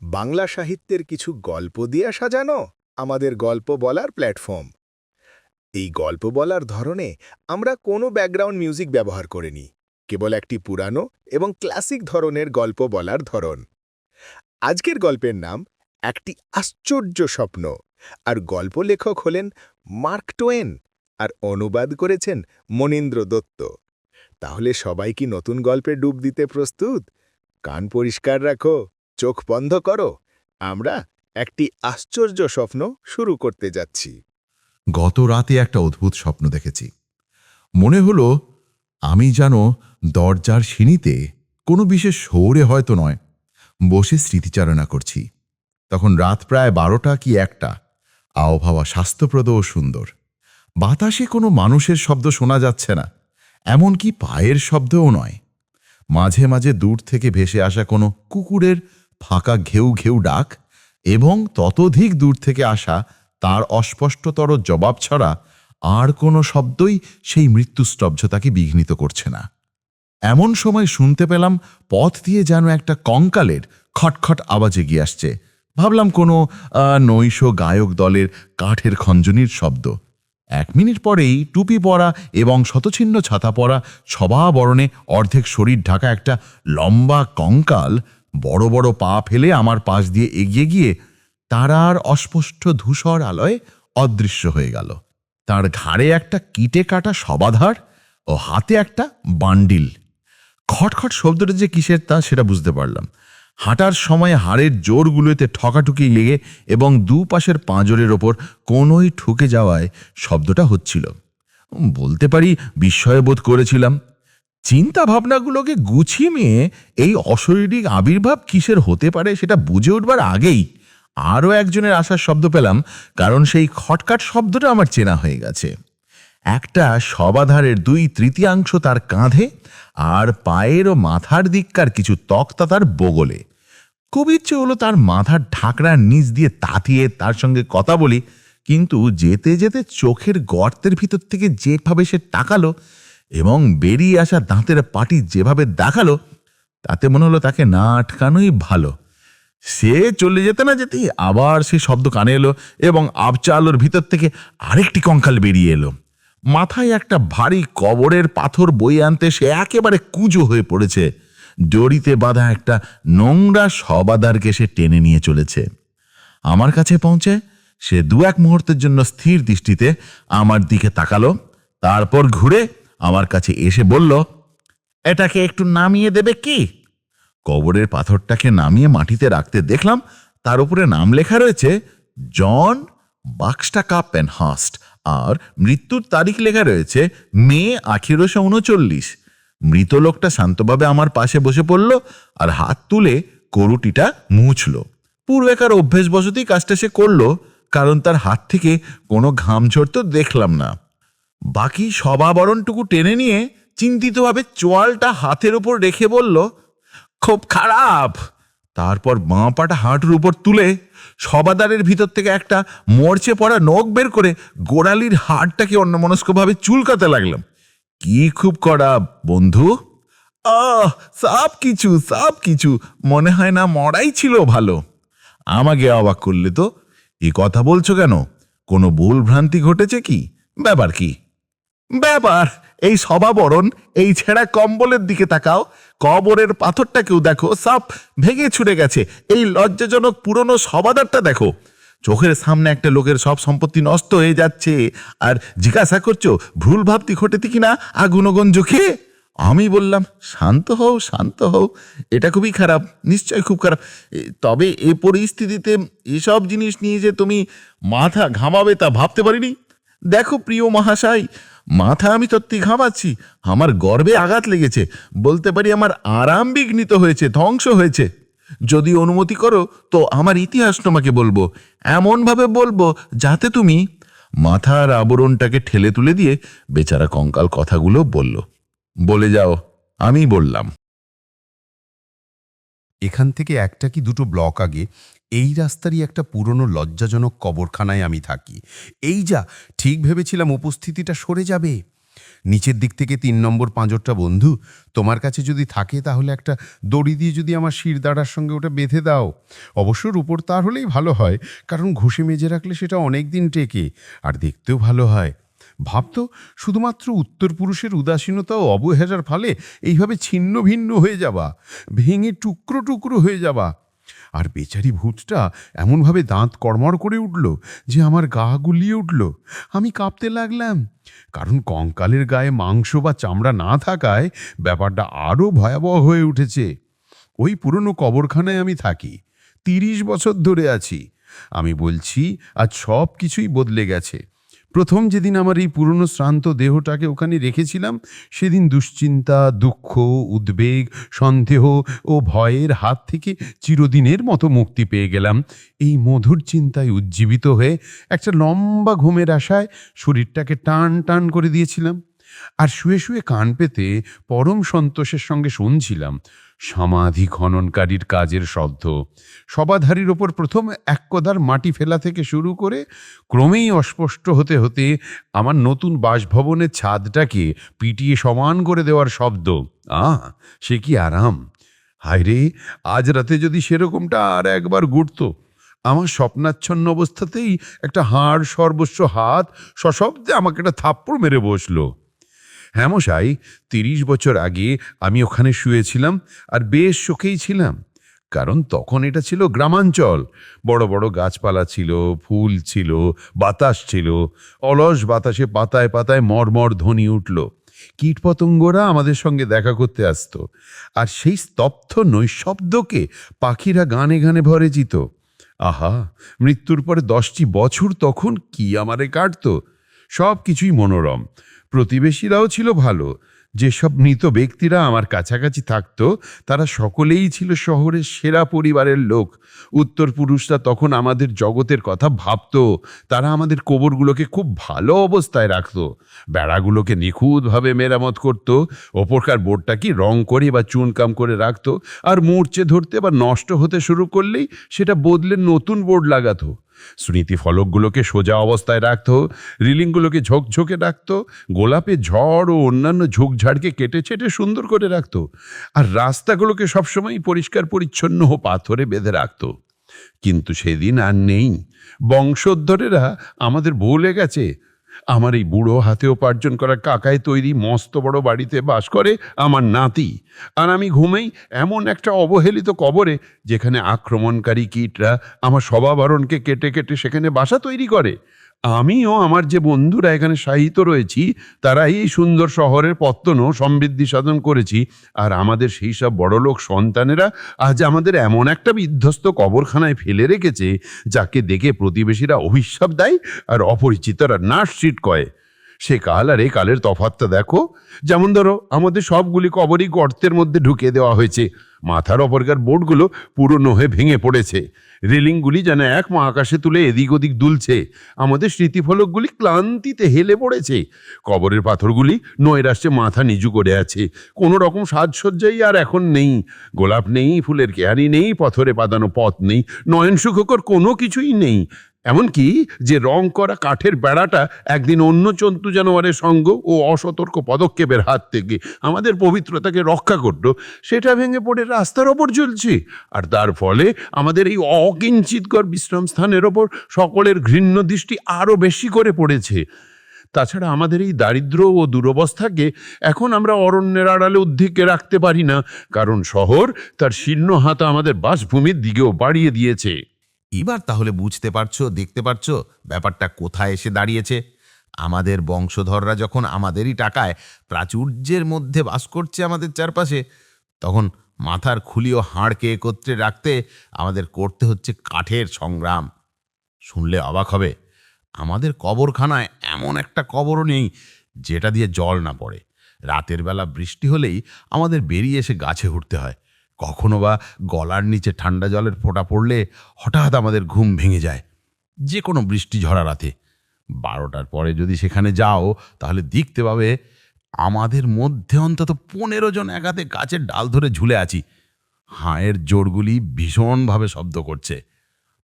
বাংলা সাহিত্যের কিছু গল্প দিয়ে সাজানো আমাদের গল্প বলার প্ল্যাটফর্ম। এই গল্প বলার ধরনে আমরা কোনো ব্যাকগ্রাউন্ড মিউজিক ব্যবহার করিনি, কেবল একটি পুরানো এবং ক্লাসিক ধরনের গল্প বলার ধরন। আজকের গল্পের নাম একটি আশ্চর্য স্বপ্ন, আর গল্প লেখক হলেন মার্ক টোয়েন, আর অনুবাদ করেছেন মনীন্দ্র দত্ত। তাহলে সবাই কি নতুন গল্পে ডুব দিতে প্রস্তুত? কান পরিষ্কার রাখো, চোখ বন্ধ করো, আমরা একটি আশ্চর্য স্বপ্ন শুরু করতে যাচ্ছি। গত রাতে একটা অদ্ভুত স্বপ্ন দেখেছি। মনে হলো আমি যেন দরজার সিঁড়িতে কোনো বিশেষ শহরে হয়তো নয়, বসে স্মৃতিচারণা করছি। তখন রাত প্রায় 12টা কি 1টা। আবহাওয়া স্বাস্থ্যপ্রদ ও সুন্দর। বাতাসে কোনো মানুষের শব্দ শোনা যাচ্ছে না, এমনকি পায়ের শব্দও নয়। মাঝে মাঝে দূর থেকে ভেসে আসা কোনো কুকুরের ফাঁকা ঘেউ ঘেউ ডাক, এবং ততোধিক দূর থেকে আসা তার অস্পষ্টতর জবাব ছাড়া আর কোনো শব্দই সেই মৃত্যুস্তব্ধতাকে বিঘ্নিত করছে না। এমন সময় শুনতে পেলাম পথ দিয়ে যেন একটা কঙ্কালের খটখট আওয়াজ এগিয়ে আসছে। ভাবলাম কোনো নৈশ গায়ক দলের কাঠের খঞ্জনির শব্দ। 1 মিনিট পরেই টুপি পরা এবং শতছিন্ন ছাতা পরা, সবাবরণে অর্ধেক শরীর ঢাকা একটা লম্বা কঙ্কাল বড় বড় পা ফেলে আমার পাশ দিয়ে এগিয়ে গিয়ে তারার অস্পষ্ট ধূসর আলোয় অদৃশ্য হয়ে গেল। তার ঘাড়ে একটা কিটে কাটা শবাধার ও হাতে একটা বান্ডিল। খটখট শব্দটা যে কিসের তা সেটা বুঝতে পারলাম। হাঁটার সময় হাড়ের জোরগুলোতে ঠকাঠুকি লেগে এবং দুপাশের পাঁজরের ওপর কোনোই ঠুকে যাওয়ায় শব্দটা হচ্ছিল। বলতে পারি বিস্ময় বোধ করেছিলাম। চিন্তা ভাবনাগুলোকে গুছিয়ে নিয়ে এই অশরীরিক আবির্ভাব কিসের হতে পারে সেটা বুঝে উঠবার আগেই আরও একজনের আসার শব্দ পেলাম, কারণ সেই খটকাট শব্দটা আমার চেনা হয়ে গেছে। একটা শবাধারের 2/3 তার কাঁধে, আর পায়ের ও মাথার দিককার কিছু তক্তা তার বগলে। খুব ইচ্ছে হলো তার মাথার ঢাকনার নিচ দিয়ে তাতিয়ে তার সঙ্গে কথা বলি, কিন্তু যেতে যেতে চোখের গর্তের ভিতর থেকে যেভাবে সে তাকালো এবং বেরিয়ে আসা দাঁতের পাটি যেভাবে দেখালো, তাতে মনে হলো তাকে না আটকানোই ভালো। সে চলে যেতে না যেতেই আবার সে শব্দ কানে এলো এবং আবচা আলোর ভিতর থেকে আরেকটি কঙ্কাল বেরিয়ে এলো। মাথায় একটা ভারী কবরের পাথর বয়ে আনতে সে একেবারে কুঁজো হয়ে পড়েছে। দড়িতে বাঁধা একটা নোংরা শবাধারকে সে টেনে নিয়ে চলেছে। আমার কাছে পৌঁছে সে 2-1 মুহূর্তের জন্য স্থির দৃষ্টিতে আমার দিকে তাকালো, তারপর ঘুরে আমার কাছে এসে বলল, এটাকে একটু নামিয়ে দেবে কি? কবরের পাথরটাকে নামিয়ে মাটিতে রাখতে দেখলাম তার উপরে নাম লেখা রয়েছে জন বাক্সটা কাপেনহার্স্ট, আর মৃত্যুর তারিখ লেখা রয়েছে মে 1839। মৃত লোকটা শান্তভাবে আমার পাশে বসে পড়ল আর হাত তুলে করুটিটা মুছল। পূর্বেকার অভ্যেসবশতই কাজটা সে করল, কারণ তার হাত থেকে কোনো ঘাম ঝরতে দেখলাম না। বাকি সবাবরণটুকু টেনে নিয়ে চিন্তিতভাবে চোয়ালটা হাতের উপর রেখে বলল, খুব খারাপ। তারপর বাঁ পাটা হাঁটুর উপর তুলে শবাধারের ভিতর থেকে একটা মরচে পড়া নখ বের করে গোড়ালির হাড়টাকে অন্যমনস্কভাবে চুলকাতে লাগলাম। কি খুব করা বন্ধু! সব কিছু মনে হয় না মরাই ছিল ভালো। আমাকে অবাক করলে তো। এ কথা বলছো কেন? কোনো ভুল ভ্রান্তি ঘটেছে কি? ব্যাপার কি? ব্যাপার এই সবাবরণ, এই ছেঁড়া কম্বলের দিকে তাকাও, কবরের পাথরটাকেও দেখো, সব ভেঙে ছুটে গেছে। এই লজ্জাজনক পুরনো সবাদারটা দেখো। চোখের সামনে একটা লোকের সব সম্পত্তি নষ্ট হয়ে যাচ্ছে, আর জিজ্ঞাসা করছো ভুল ভাবতি ঘটেছে কিনা আগুনগন চোখে। আমি বললাম, শান্ত হও শান্ত হও, এটা খুবই খারাপ, নিশ্চয় খুব খারাপ। তবে এ পরিস্থিতিতে এসব জিনিস নিয়ে যে তুমি মাথা ঘামাবে তা ভাবতে পারিনি। দেখো প্রিয় মহাশয়, মাথা আমি সত্যি ঘামাচ্ছি, আমার গর্বে আঘাত লেগেছে, বলতে পারি আমার আরাম বিঘ্নিত হয়েছে, ধ্বংস হয়েছে। যদি অনুমতি করো তো আমার ইতিহাস তোমাকে বলবো, এমনভাবে বলবো যাতে তুমি। মাথার আবরণটাকে ঠেলে তুলে দিয়ে বেচারা কঙ্কাল কথাগুলো বলল। বলে যাও। আমি বললাম, এখান থেকে 1টা কি 2টো ব্লক আগে এই রাস্তারই একটা পুরনো লজ্জাজনক কবরখানায় আমি থাকি। এই যা ঠিক ভেবেছিলাম উপস্থিতিটা সরে যাবে। নিচের দিক থেকে ৩ নম্বর পাঁজরটা বন্ধু, তোমার কাছে যদি থাকে তাহলে একটা দড়ি দিয়ে যদি আমার শিরদাঁড়ার সঙ্গে ওটা বেঁধে দাও। অবশ্য রূপোর তার হলেই ভালো হয়, কারণ ঘষে মেজে রাখলে সেটা অনেক দিন টেকে আর দেখতেও ভালো হয়। ভাবতো শুধুমাত্র উত্তর পুরুষের উদাসীনতা ও অবহেলার ফলে এইভাবে ছিন্ন ভিন্ন হয়ে যাবা, ভেঙে টুকরো টুকরো হয়ে যাবা। আর বেচারি ভূতটা এমনভাবে দাঁত কড়মড় করে উঠল যে আমার গা গুলিয়ে উঠল। আমি কাঁপতে লাগলাম, কারণ কঙ্কালের গায়ে মাংস বা চামড়া না থাকায় ব্যাপারটা আরও ভয়াবহ হয়ে উঠেছে। ওই পুরনো কবরখানায় আমি থাকি, ৩০ বছর ধরে আছি। আমি বলছি আজ সব কিছুই বদলে গেছে। প্রথম যেদিন আমার এই পুরনো শ্রান্ত দেহটাকে ওখানে রেখেছিলাম, সেদিন দুশ্চিন্তা, দুঃখ, উদ্বেগ, সন্দেহ ও ভয়ের হাত থেকে চিরদিনের মতো মুক্তি পেয়ে গেলাম। এই মধুর চিন্তায় উজ্জীবিত হয়ে একটা লম্বা ঘুমের আশায় শরীরটাকে টান টান করে দিয়েছিলাম। আর শুয়ে শুয়ে কান পেতে পরম সন্তোষের সঙ্গে শুনছিলাম সমাধি খননকারীর কাজের শব্দ। সবাধারীর ওপর প্রথম এক কদার মাটি ফেলা থেকে শুরু করে ক্রমেই অস্পষ্ট হতে হতে আমার নতুন বাসভবনের ছাদটাকে পিটিয়ে সমান করে দেওয়ার শব্দ। সে কি আরাম! হায় রে, আজ রাতে যদি সেরকমটা আর একবার ঘুরত! আমার স্বপ্নাচ্ছন্ন অবস্থাতেই একটা হাড় সর্বস্ব হাত সশব্দে আমাকে একটা থাপ্পড় মেরে বসলো। হ্যাঁ মশাই, ৩০ বছর আগে আমি ওখানে শুয়েছিলাম আর বেশ সুখেই ছিলাম, কারণ তখন এটা ছিল গ্রামাঞ্চল। বড় বড় গাছপালা ছিল, ফুল ছিল, বাতাস ছিল। অলস বাতাসে পাতায় পাতায় মর্মর ধ্বনি উঠল। কীটপতঙ্গরা আমাদের সঙ্গে দেখা করতে আসতো, আর সেই স্তব্ধ নৈশব্দকে পাখিরা গানে গানে ভরে যেত। আহা, মৃত্যুর পরে 10টি বছর তখন কি আমারে কাটত! সব কিছুই মনোরম। প্রতিবেশীরাও ছিল ভালো। যেসব মৃত ব্যক্তিরা আমার কাছাকাছি থাকতো তারা সকলেই ছিল শহরের সেরা পরিবারের লোক। উত্তর পুরুষরা তখন আমাদের জগতের কথা ভাবতো। তারা আমাদের কবরগুলোকে খুব ভালো অবস্থায় রাখতো, বেড়াগুলোকে নিখুঁতভাবে মেরামত করতো, ওপরকার বোর্ডটা কি রং করে বা চুনকাম করে রাখতো, আর মূর্ছে ধরতে বা নষ্ট হতে শুরু করলেই সেটা বদলে নতুন বোর্ড লাগাতো। স্মৃতি ফলকগুলোকে সোজা অবস্থায় রাখতো, রিলিংগুলোকে ঝোঁকঝোঁকে রাখতো, গোলাপে ঝড় ও অন্যান্য ঝোঁকঝাড়কে কেটে ছেটে সুন্দর করে রাখতো, আর রাস্তাগুলোকে সবসময় পরিষ্কার পরিচ্ছন্ন ও পাথরে বেঁধে রাখতো। কিন্তু সেদিন আর নেই। বংশোদ্ধরেরা আমাদের ভুলে গেছে। আমার এই বুড়ো হাতে উপার্জন করা কাকায় তৈরি মস্ত বড় বাড়িতে বাস করে আমার নাতি, আর আমি ঘুমেই এমন একটা অবহেলিত কবরে যেখানে আক্রমণকারী কীটরা আমার সবাবরণকে কেটে কেটে সেখানে বাসা তৈরি করে। আমিও আমার যে বন্ধুরা এখানে শায়িত রয়েছি তারা এই সুন্দর শহরের পত্তন ও সমৃদ্ধি সাধন করেছি, আর আমাদের সেই সব বড়লোক সন্তানেরা আজ আমাদের এমন একটা বিধ্বস্ত কবরখানায় ফেলে রেখেছে যাকে দেখে প্রতিবেশীরা অভিশাপ দেয় আর অপরিচিতরা নার্সিট কয়। সে কাল আর এই কালের তফাৎটা দেখো। যেমন ধরো, আমাদের সবগুলি কবরই গর্তের মধ্যে ঢুকিয়ে দেওয়া হয়েছে। মাথার অপরকার বোর্ডগুলো পুরনো হয়ে ভেঙে পড়েছে। রেলিংগুলি যেন এক মহাকাশে তুলে এদিক ওদিক দুলছে। আমাদের স্মৃতিফলকগুলি ক্লান্তিতে হেলে পড়েছে। কবরের পাথরগুলি নৈরাশ্যে মাথা নিচু করে আছে। কোনো রকম সাজসজ্জাই আর এখন নেই। গোলাপ নেই, ফুলের কেয়ারি নেই, পথরে পাদানো পথ নেই, নয়ন সুখকর কোনো কিছুই নেই। এমনকি যে রং করা কাঠের বেড়াটা একদিন অন্য জন্তু জানোয়ারের সঙ্গ ও অসতর্ক পদক্ষেপের হাত থেকে আমাদের পবিত্রতাকে রক্ষা করত, সেটা ভেঙে পড়ে রাস্তার ওপর ঝুলছে। আর তার ফলে আমাদের এই অকিঞ্চিতকর বিশ্রাম স্থানের ওপর সকলের ঘৃণ্য দৃষ্টি আরও বেশি করে পড়েছে। তাছাড়া আমাদের এই দারিদ্র্য ও দুরবস্থাকে এখন আমরা অরণ্যের আড়ালে উদ্ধিকে রাখতে পারি না, কারণ শহর তার শীর্ণ হাত আমাদের বাসভূমির দিকেও বাড়িয়ে দিয়েছে। এবার তাহলে বুঝতে পারছো, দেখতে পারছো ব্যাপারটা কোথায় এসে দাঁড়িয়েছে। আমাদের বংশধররা যখন আমাদেরই টাকায় প্রাচুর্যের মধ্যে বাস করছে আমাদের চারপাশে, তখন মাথার খুলি ও হাড়কে একত্রে রাখতে আমাদের করতে হচ্ছে কাঠের সংগ্রাম। শুনলে অবাক হবে, আমাদের কবরখানায় এমন একটা কবরও নেই যেটা দিয়ে জল না পড়ে। রাতের বেলা বৃষ্টি হলেই আমাদের বেরিয়ে এসে গাছে উঠতে হয়। কখনো বা গলার নিচে ঠান্ডা জলের ফোঁটা পড়লে হঠাৎ আমাদের ঘুম ভেঙে যায়। যে কোনো বৃষ্টি ঝরা রাতে 12টার পরে যদি সেখানে যাও তাহলে দেখতে পাবে আমাদের মধ্যে অন্তত 15 জন একাতে গাছের ডাল ধরে ঝুলে আছি। হাড়ের জোড়গুলি ভীষণভাবে শব্দ করছে,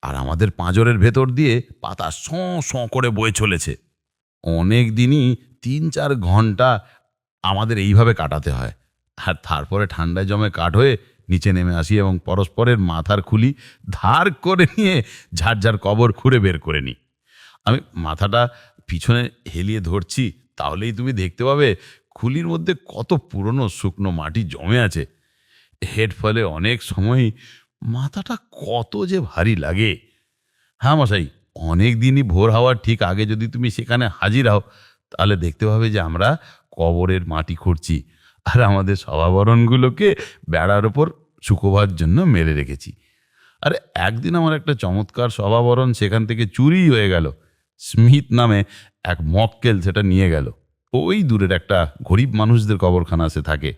আর আমাদের পাঁজরের ভেতর দিয়ে পাতা শঁ শঁ করে বয়ে চলেছে। অনেক দিনই 3-4 ঘন্টা আমাদের এইভাবে কাটাতে হয়। আর তারপরে ঠান্ডায় জমে কাঠ হয়ে নিচে নেমে আসি এবং পরস্পরের মাথার খুলি ধার করে নিয়ে ঝাড় ঝাড় কবর খুঁড়ে বের করে নিই। আমি মাথাটা পিছনে হেলিয়ে ধরছি, তাহলেই তুমি দেখতে পাবে খুলির মধ্যে কত পুরনো শুকনো মাটি জমে আছে। এর ফলে অনেক সময়ই মাথাটা কত যে ভারী লাগে। হ্যাঁ মশাই, অনেক দিনই ভোর হওয়ার ঠিক আগে যদি তুমি সেখানে হাজির হও, তাহলে দেখতে পাবে যে আমরা কবরের মাটি খুঁড়ছি আর আমাদের সভাবরণগুলোকে বেড়ার ওপর শুকোবার জন্য মেলে রেখেছি। আরে একদিন আমার একটা চমৎকার সভাবরণ সেখান থেকে চুরি হয়ে গেল। স্মিথ নামে এক মক্কেল সেটা নিয়ে গেল। ওই দূরের একটা গরিব মানুষদের কবরখানা সে থাকে।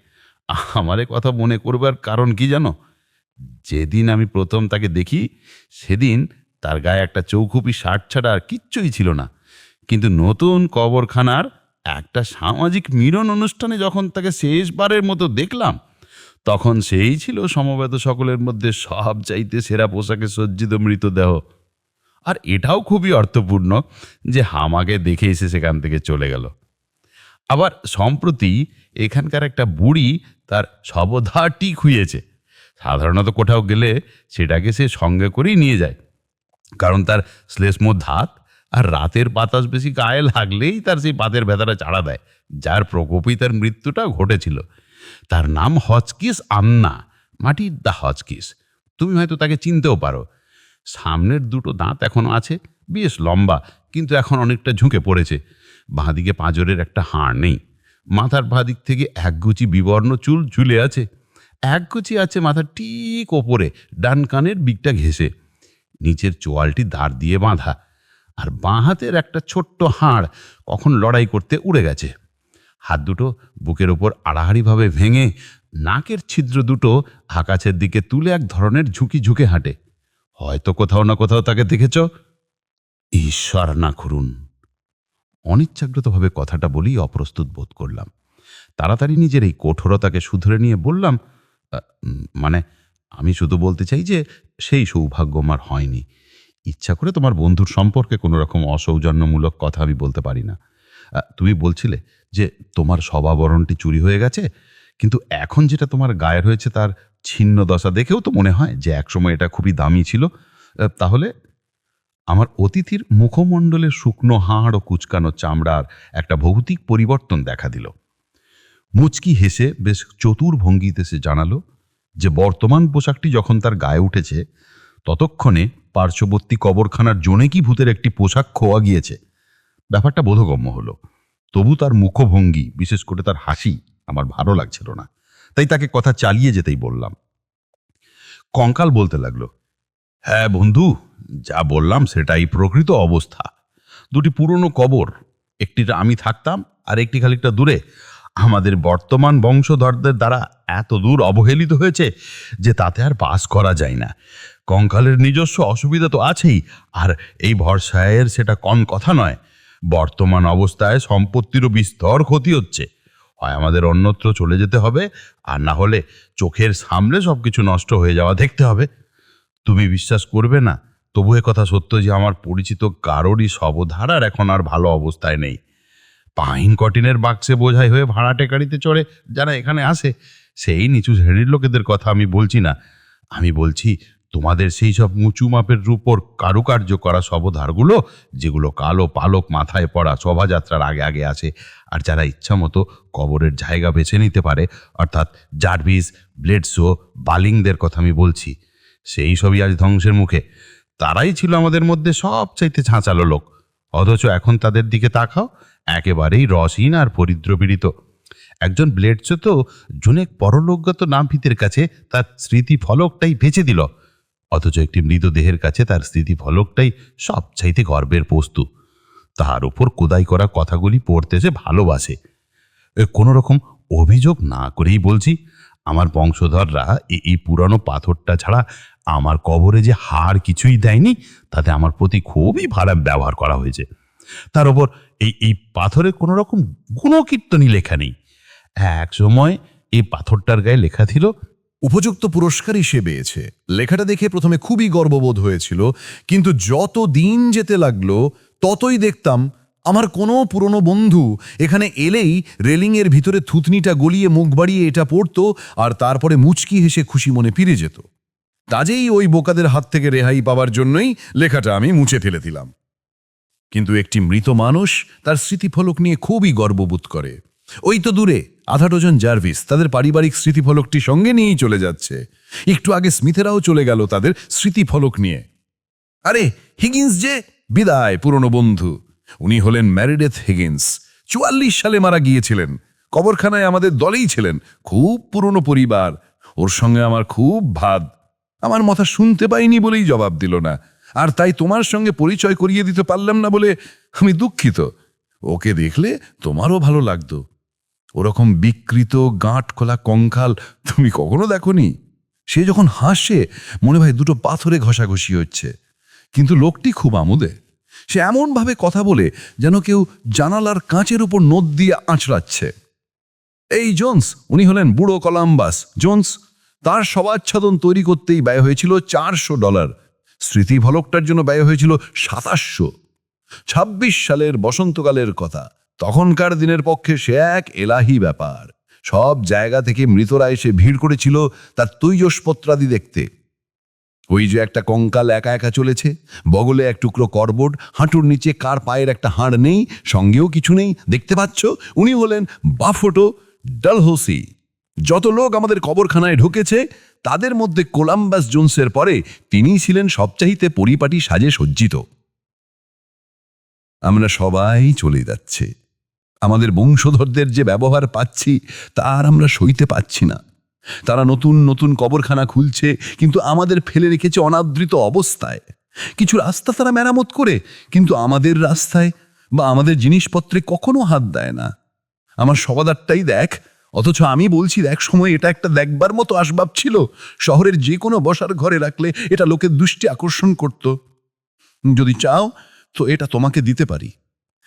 আমার এ কথা মনে করবার কারণ কি জানো? যেদিন আমি প্রথম তাকে দেখি সেদিন তার গায়ে একটা চৌখুপি শার্ট ছাড়া আর কিচ্ছুই ছিল না। কিন্তু নতুন কবরখানার একটা সামাজিক মিলন অনুষ্ঠানে যখন তাকে শেষবারের মতো দেখলাম, তখন সেই ছিল সমবেত সকলের মধ্যে সব চাইতে সেরা পোশাকে সজ্জিত মৃতদেহ। আর এটাও খুবই অর্থপূর্ণ যে আমাকে দেখে এসে সেখান থেকে চলে গেল। আবার সম্প্রতি এখানকার একটা বুড়ি তার শবধাটি খুইয়েছে। সাধারণত কোথাও গেলে সেটাকে সে সঙ্গে করেই নিয়ে যায়, কারণ তার শ্লেষ্ম ধাত আর রাতের বাতাস বেশি গায়ে লাগলেই তার সেই পাতের ব্যথাটা চাড়া দেয়, যার প্রকোপেই তার মৃত্যুটা ঘটেছিল। তার নাম হচকিস আন্না, মাটির দা হচকিস। তুমি হয়তো তাকে চিনতেও পারো। সামনের দুটো দাঁত এখনো আছে, বেশ লম্বা, কিন্তু এখন অনেকটা ঝুঁকে পড়েছে। বাঁদিকে পাঁজরের একটা হাড় নেই। মাথার বাঁদিক থেকে একগুচি বিবর্ণ চুল ঝুলে আছে। একগুচি আছে মাথার ঠিক ওপরে, ডান কানের বিকটা ঘেঁষে। নিচের চোয়ালটি দাঁড় দিয়ে বাঁধা। আর বাঁ হাতের একটা ছোট্ট হাড় কখন লড়াই করতে উড়ে গেছে। হাত দুটো বুকের ওপর আড়াআড়িভাবে ভেঙে নাকের ছিদ্র দুটো আকাশের দিকে তুলে এক ধরনের ঝুঁকি ঝুঁকে হাঁটে। হয়তো কোথাও না কোথাও তাকে দেখেছ। ঈশ্বর না করুন। অনিচ্ছাকৃতভাবে কথাটা বলেই অপ্রস্তুত বোধ করলাম। তাড়াতাড়ি নিজের এই কঠোরতাকে শুধরে নিয়ে বললাম, মানে আমি শুধু বলতে চাই যে সেই সৌভাগ্য আমার হয়নি। ইচ্ছা করে তোমার বন্ধুর সম্পর্কে কোনো রকম অসৌজন্যমূলক কথা আমি বলতে পারি না। তুমি বলছিলে যে তোমার সভাবরণটি চুরি হয়ে গেছে, কিন্তু এখন যেটা তোমার গায়ের হয়েছে তার ছিন্ন দশা দেখেও তো মনে হয় যে একসময় এটা খুবই দামি ছিল। তাহলে আমার অতিথির মুখমণ্ডলের শুকনো হাড় ও কুচকানো চামড়ার একটা ভৌতিক পরিবর্তন দেখা দিল। মুচকি হেসে বেশ চতুর ভঙ্গিতে সে জানালো যে বর্তমান পোশাকটি যখন তার গায়ে উঠেছে, ততক্ষণে পার্শ্ববর্তী কবরখানার জোনেকি ভূতের একটি পোশাক খোয়া গিয়েছে। ব্যাপারটা বোধগম্য হলো। তবু তার মুখভঙ্গি, বিশেষ করে তার হাসি আমার ভালো লাগছিল না। তাই তাকে কথা চালিয়ে যেতেই বললাম। কঙ্কাল বলতে লাগলো, হ্যাঁ বন্ধু, যা বললাম সেটাই প্রকৃত অবস্থা। দুটি পুরনো কবর, একটিতে আমি থাকতাম আর একটি খানিকটা দূরে, আমাদের বর্তমান বংশধরদের দ্বারা এত দূর অবহেলিত হয়েছে যে তাতে আর বাস করা যায় না। কঙ্কালের নিজস্ব অসুবিধা তো আছেই, আর এই ভরসায়ের সেটা কম কথা নয়। বর্তমান অবস্থায় সম্পত্তিরও বিস্তর ক্ষতি হচ্ছে। হয় আমাদের অন্যত্র চলে যেতে হবে, আর না হলে চোখের সামনে সবকিছু নষ্ট হয়ে যাওয়া দেখতে হবে। তুমি বিশ্বাস করবে না, তবু এ কথা সত্য যে আমার পরিচিত কারোরই শবধারার এখন আর ভালো অবস্থায় নেই। পাইন কটিনের বাক্সে বোঝাই হয়ে ভাড়াটে গাড়িতে চড়ে যারা এখানে আসে, সেই নিচু শ্রেণীর লোকেদের কথা আমি বলছি না। আমি বলছি তোমাদের সেই সব উঁচু মাপের রূপর কারুকার্য করা শবধারগুলো, যেগুলো কালো পালক মাথায় পড়া শোভাযাত্রার আগে আগে আসে, আর যারা ইচ্ছা মতো কবরের জায়গা বেছে নিতে পারে, অর্থাৎ জার্ভিস, ব্লেডসো, বালিংদের কথা আমি বলছি। সেই সবই আজ ধ্বংসের মুখে। তারাই ছিল আমাদের মধ্যে সবচাইতে ছাঁচালো লোক, অথচ এখন তাদের দিকে তাকাও, একেবারেই রসহীন আর পরিদ্রপীড়িত। একজন ব্লেডসো তো জুনেক পরলোকগত নামভিতের কাছে তার স্মৃতিফলকটাই বেচে দিল, অথচ একটি মৃতদেহের কাছে তার স্মৃতিফলকটাই সবচাইতে গর্বের বস্তু। তার উপর কোদাই করা কথাগুলি পড়তে সে ভালোবাসে। কোনো রকম অভিযোগ না করেই বলছি, আমার বংশধররা এই পুরানো পাথরটা ছাড়া আমার কবরে যে হাড় কিছুই দেয়নি, তাতে আমার প্রতি খুবই খারাপ ব্যবহার করা হয়েছে। তার উপর এই পাথরের কোনো রকম গুণকীর্তনই লেখা নেই। এক সময় এই পাথরটার গায়ে লেখা ছিল, উপযুক্ত পুরস্কারই সে পেয়েছে। লেখাটা দেখে প্রথমে খুবই গর্ববোধ হয়েছিল, কিন্তু যত দিন যেতে লাগলো ততই দেখতাম আমার কোনো পুরনো বন্ধু এখানে এলেই রেলিংয়ের ভিতরে থুতনিটা গলিয়ে মুখ বাড়িয়ে এটা পড়তো আর তারপরে মুচকি হেসে খুশি মনে ফিরে যেত। কাজেই ওই বোকাদের হাত থেকে রেহাই পাওয়ার জন্যই লেখাটা আমি মুছে ফেলে দিলাম। কিন্তু একটি মৃত মানুষ তার স্মৃতিফলক নিয়ে খুবই গর্ববোধ করে। ওই তো দূরে আধা ডজন জার্ভিস তাদের পারিবারিক স্মৃতিফলকটি সঙ্গে নিয়েই চলে যাচ্ছে। একটু আগে স্মিথেরাও চলে গেল তাদের স্মৃতিফলক নিয়ে। আরে হিগিন্স যে, বিদায় পুরনো বন্ধু। উনি হলেন ম্যারিডেথ হিগিন্স। 44 সালে মারা গিয়েছিলেন। কবরখানায় আমাদের দলেই ছিলেন। খুব পুরনো পরিবার। ওর সঙ্গে আমার খুব ভাদ। আমার কথা শুনতে পাইনি বলেই জবাব দিল না, আর তাই তোমার সঙ্গে পরিচয় করিয়ে দিতে পারলাম না বলে আমি দুঃখিত। ওকে দেখলে তোমারও ভালো লাগতো। ওরকম বিকৃত গাঁট খোলা কঙ্কাল তুমি কখনো দেখোনি? সে যখন হাসে মনে হয় দুটো পাথরে ঘষাঘষি হচ্ছে, কিন্তু লোকটি খুব আমোদে। সে এমনভাবে কথা বলে যেন কেউ জানালার কাঁচের উপর নোট দিয়ে আঁচড়াচ্ছে। এই জোন্স, উনি হলেন বুড়ো কলাম্বাস জোন্স। তার সবাচ্ছাদন তৈরি করতেই ব্যয় হয়েছিল $400। স্মৃতিফলকটার জন্য ব্যয় হয়েছিল 2700। 26 সালের বসন্তকালের কথা। তখনকার দিনের পক্ষে সে এক এলাহি ব্যাপার। সব জায়গা থেকে মৃতরা এসে ভিড় করেছিল তার তৈজসপত্রাদি দেখতে। ওই যে একটা কঙ্কাল একা একা চলেছে, বগলে এক টুকরো করবোর্ড, হাঁটুর নিচে কার পায়ের একটা হাড় নেই, সঙ্গেও কিছু নেই, দেখতে পাচ্ছ? উনি হলেন বাফটো ডালহৌসি। যত লোক আমাদের কবরখানায় ঢুকেছে তাদের মধ্যে কোলাম্বাস জোন্সের পরে তিনিই ছিলেন সবচাইতে পরিপাটি সাজে সজ্জিত। আমরা সবাই চলে যাচ্ছে। আমাদের বংশধরদের যে ব্যবহার পাচ্ছি তা আর আমরা সইতে পাচ্ছি না। তারা নতুন নতুন কবরখানা খুলছে, কিন্তু আমাদের ফেলে রেখেছে অনাদৃত অবস্থায়। কিছু রাস্তা তারা মেরামত করে, কিন্তু আমাদের রাস্তায় বা আমাদের জিনিসপত্রে কখনো হাত দেয় না। আমার সবাদারটাই দেখ, অথচ আমি বলছি এক সময় এটা একটা দেখবার মতো আসবাব ছিল। শহরের যে কোনো বসার ঘরে রাখলে এটা লোকের দৃষ্টি আকর্ষণ করত। যদি চাও তো এটা তোমাকে দিতে পারি।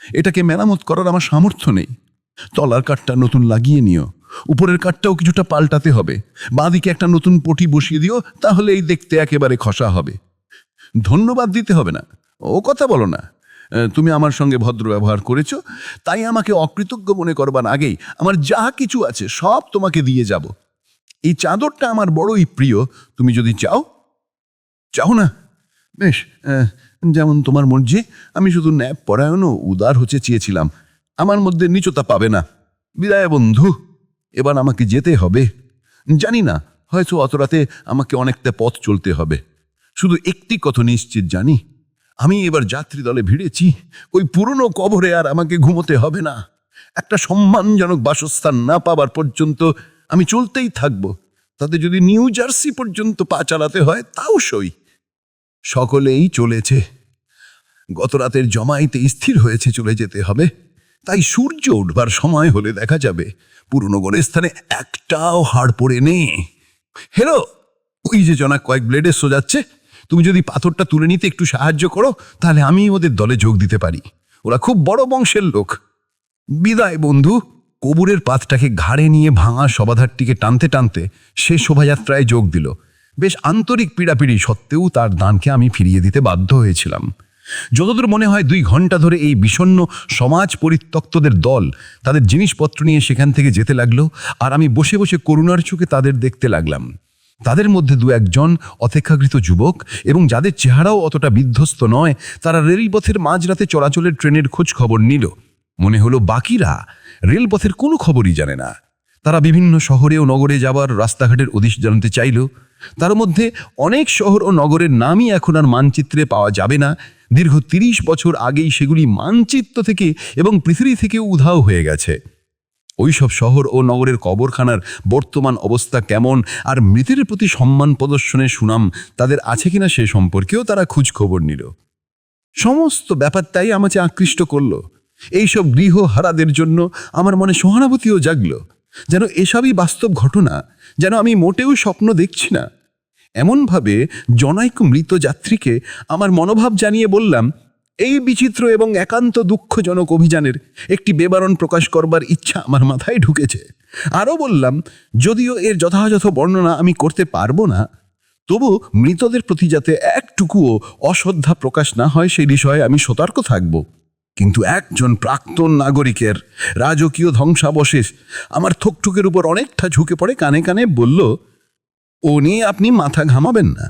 এটাকে মেরামত করার আমার সামর্থ্য নেই। তলার কাঠটা নতুন লাগিয়ে নিও, উপরের কাঠটাও কিছুটা পাল্টাতে হবে। বাঁদিকে একটা নতুন পটি বসিয়ে দিও, তাহলে এই দেখতে একেবারে খসা হবে। ধন্যবাদ দিতে হবে না, ও কথা বলো না। তুমি আমার সঙ্গে ভদ্র ব্যবহার করেছো, তাই আমাকে অকৃতজ্ঞ মনে করবার আগেই আমার যা কিছু আছে সব তোমাকে দিয়ে যাব। এই চাদরটা আমার বড়ই প্রিয়। তুমি যদি চাও। চাও না? বেশ, যেমন তোমার মর্জি। আমি শুধু ন্যাপ পরায়ণ ও উদার হতে চেয়েছিলাম। আমার মধ্যে নীচতা পাবে না। বিদায় বন্ধু, এবার আমাকে যেতে হবে। জানি না, হয়তো অত রাতে আমাকে অনেকটা পথ চলতে হবে। শুধু একটি কথা নিশ্চিত জানি, আমি এবার যাত্রী দলে ভিড়েছি। ওই পুরনো কবরে আর আমাকে ঘুমোতে হবে না। একটা সম্মানজনক বাসস্থান না পাবার পর্যন্ত আমি চলতেই থাকব। তাতে যদি নিউ জার্সি পর্যন্ত পা চালাতে হয় তাও সই। সকলেই চলেছে। গত রাতের জমাইতে স্থির হয়েছে চলে যেতে হবে। তাই সূর্য উঠবার সময় হলে দেখা যাবে পুরনো গোরস্থানে একটাও হাড় পড়ে নেই। হেলো, ওই যে জনা কয়েক ব্লেডে সোজাচ্ছে। তুমি যদি পাথরটা তুলে নিতে একটু সাহায্য করো, তাহলে আমি ওদের দলে যোগ দিতে পারি। ওরা খুব বড় বংশের লোক। বিদায় বন্ধু। কবুরের পাতটাকে ঘাড়ে নিয়ে ভাঙা শবাধারটিকে টানতে টানতে সে শোভাযাত্রায় যোগ দিল। বেশ আন্তরিক পীড়াপিড়ি সত্ত্বেও তার দানকে আমি ফিরিয়ে দিতে বাধ্য হয়েছিলাম। যতদূর মনে হয় 2 ঘন্টা ধরে এই বিষণ্ণ সমাজ পরিত্যক্তদের দল তাদের জিনিসপত্র নিয়ে সেখান থেকে যেতে লাগলো, আর আমি বসে বসে করুণার চোখে তাদের দেখতে লাগলাম। তাদের মধ্যে 2-1 অপেক্ষাকৃত যুবক, এবং যাদের চেহারাও অতটা বিধ্বস্ত নয়, তারা রেলপথের মাঝরাতে চলাচলের ট্রেনের খোঁজ খবর নিল। মনে হলো বাকিরা রেলপথের কোনো খবরই জানে না। তারা বিভিন্ন শহরে ও নগরে যাবার রাস্তাঘাটের উদ্দেশ্য জানতে চাইল। তার মধ্যে অনেক শহর ও নগরের নামই এখন আর মানচিত্রে পাওয়া যাবে না। দীর্ঘ 30 বছর আগেই সেগুলি মানচিত্র থেকে এবং পৃথিবী থেকে উধাও হয়ে গেছে। ওইসব শহর ও নগরের কবরখানার বর্তমান অবস্থা কেমন, আর মৃতের প্রতি সম্মান প্রদর্শনের সুনাম তাদের আছে কিনা সে সম্পর্কেও তারা খোঁজ খবর নিল। সমস্ত ব্যাপারটাই আমাকে আকৃষ্ট করল। এইসব গৃহহারাদের জন্য আমার মনে সহানুভূতিও জাগল, যেন এসবই বাস্তব ঘটনা, যেন আমি মোটেও স্বপ্ন দেখছি না। এমনভাবে জনৈক মৃত যাত্রীকে আমার মনোভাব জানিয়ে বললাম, এই বিচিত্র এবং একান্ত দুঃখজনক অভিযানের একটি বিবরণ প্রকাশ করবার ইচ্ছা আমার মাথায় ঢুকেছে। আরও বললাম, যদিও এর যথাযথ বর্ণনা আমি করতে পারবো না, তবু মৃতদের প্রতি যাতে একটুকুও অশ্রদ্ধা প্রকাশ না হয় সেই বিষয়ে আমি সতর্ক থাকব। কিন্তু একজন প্রাক্তন নাগরিকের রাজকীয় ধ্বংসাবশেষ আমার থকঠকের উপর অনেকটা ঝুঁকে পড়ে কানে কানে বলল, ও নিয়ে আপনি মাথা ঘামাবেন না।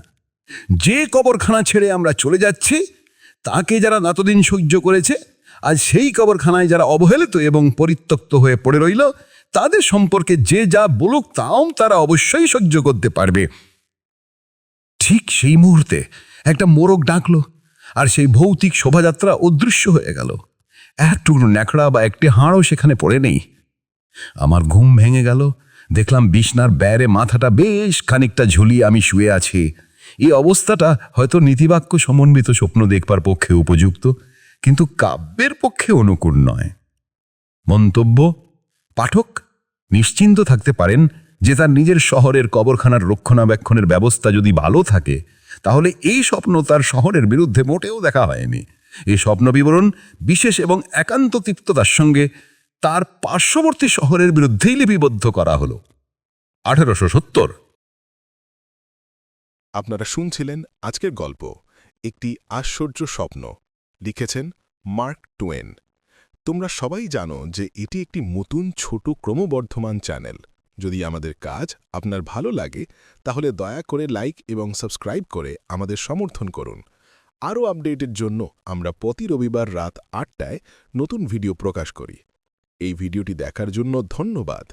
যে কবরখানা ছেড়ে আমরা চলে যাচ্ছি তাকে যারা এতদিন সহ্য করেছে, আজ সেই কবরখানায় যারা অবহেলিত এবং পরিত্যক্ত হয়ে পড়ে রইল, তাদের সম্পর্কে যে যা বলুক তাও তারা অবশ্যই সহ্য করতে পারবে। ঠিক সেই মুহূর্তে একটা মোরগ ডাকলো, আর সেই ভৌতিক শোভাযাত্রা অদৃশ্য হয়ে গেল। এক টুকরো ন্যাকড়া বা একটি হাড়ও সেখানে পড়ে নেই। আমার ঘুম ভেঙে গেল। দেখলাম বিছনার ব্যারে মাথাটা বেশ খানিকটা ঝুলিয়ে আমি শুয়ে আছি। এই অবস্থাটা হয়তো নীতিবাক্য সমন্বিত স্বপ্ন দেখবার পক্ষে উপযুক্ত, কিন্তু কাব্যের পক্ষে অনুকূল নয়। মন্তব্য: পাঠক নিশ্চিন্ত থাকতে পারেন যে তার নিজের শহরের কবরখানার রক্ষণাবেক্ষণের ব্যবস্থা যদি ভালো থাকে, তাহলে এই স্বপ্ন তার শহরের বিরুদ্ধে মোটেও দেখা হয়নি। এই স্বপ্ন বিবরণ বিশেষ এবং একান্ত তৃপ্ততার সঙ্গে তার পার্শ্ববর্তী শহরের বিরুদ্ধেই লিপিবদ্ধ করা হলো। 1870। আপনারা শুনছিলেন আজকের গল্প একটি আশ্চর্য স্বপ্ন, লিখেছেন মার্ক টুয়েন। তোমরা সবাই জানো যে এটি একটি নতুন ছোট ক্রমবর্ধমান চ্যানেল। যদি আমাদের কাজ আপনার ভালো লাগে তাহলে দয়া করে লাইক এবং সাবস্ক্রাইব করে আমাদের সমর্থন করুন। আরও আপডেটের জন্য আমরা প্রতি রবিবার রাত ৮টায় নতুন ভিডিও প্রকাশ করি। এই ভিডিওটি দেখার জন্য ধন্যবাদ।